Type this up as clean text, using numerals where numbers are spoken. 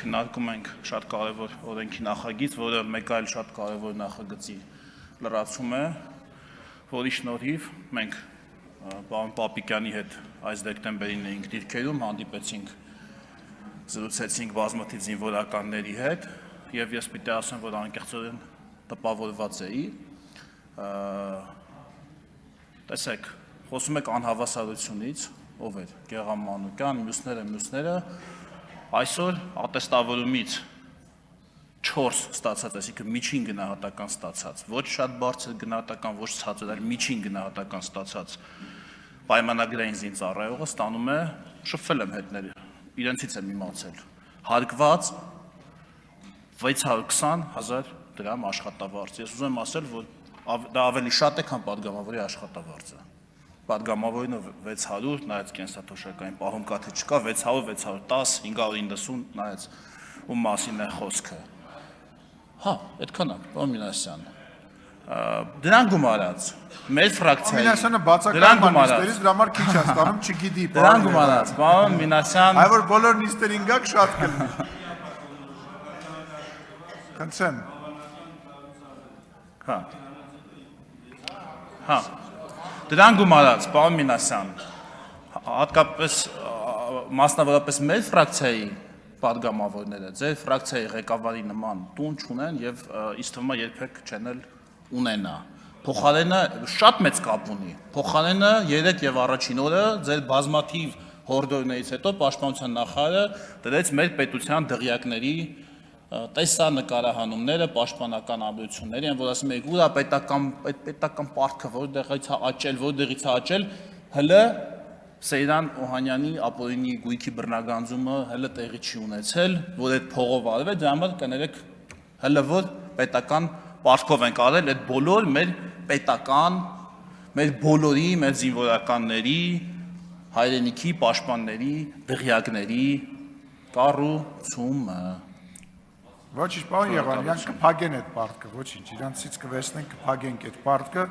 քննարկում ենք շատ կարևոր օրենքի նախագիծ, որը մեկ այլ շատ կարևոր նախագծի լրացում է, որի շնորհիվ մենք պարոն Պապիկյանի հետ այս դեկտեմբերին էինք դիրքերում, հանդիպեցինք, զրուցեցինք բազմաթիվ զինվորականների հետ, եւ ես պիտի ասեմ, որ անկեղծորեն տպավորված էի, տեսեք, խոսում եք անհավասարությունից, ով էր, Գեղամ Մանուկյան, մյուսները, այսօր ատեստավորումից 4 ստացած, այսինքն միջին գնահատական ստացած, ոչ շատ բարձր գնահատական, ոչ ցածր, այլ միջին գնահատական ստացած պայմանագրային զինծառայողը ստանում է, շփվել եմ հետները, իրենցից եմ իմացել, հարկված 620,000 դրամ աշխատավարձ։ Ես ուզում եմ ասել, որ դա ավելի շատ է, քան պատգամավորի աշխատավարձը։ Պատգամավորինը 600, նայած կենսաթոշակային պահում կա թե չկա, 600, 610, 590, նայած ում մասին է խոսքը։ Հա, այդքան է, պարոն Մինասյան։ Դրան գումարած, մեր ֆրակցիայի։ Մինասյանը բացակայում է նիստերից, դրա համար քիչ է ստանում, չգիտի։ Դրան գումարած, պարոն Մինասյան։ Այ որ բոլոր նիստերին գաք շատ կլինի։ Քնցեմ։ Հա։ Դրան գումարած, պարոն Մինասյան, հատկապես մասնավորապես մեր ֆրակցիայի պատգամավորները, ձեր ֆրակցիայի ղեկավարի նման տուն չունեն եւ ինձ թվում է երբեք չեն էլ ունենա։ Փոխարենը շատ մեծ կապ ունի։ Փոխարենը 3 եւ առաջին օրը ձեր բազմաթիվ հորդորներից հետո պաշտպանության նախարարը դրեց մեր պետության դղյակների տեսանկարահանումները, պաշտպանական ամրությունների, որ ասում եք, ուրա պետական պարտքը որտեղից է աճել, հələ Սեյրան Օհանյանի ապօրինի գույքի բռնագանձումը հələ տեղի չի ունեցել, որ այդ փողով արվել, դրա համար կներեք հələ որ պետական պարտքով ենք արել այդ բոլոր մեր պետական, մեր բոլորի, մեր զինվորականների, հայրենիքի պաշտպանների, դղյակների կառուցումը։ Ոչինչ, պարոն Եղանյան, կփակեն այդ պարտքը, ոչինչ, իրանցից կվերցնենք, կփակենք այդ պարտքը։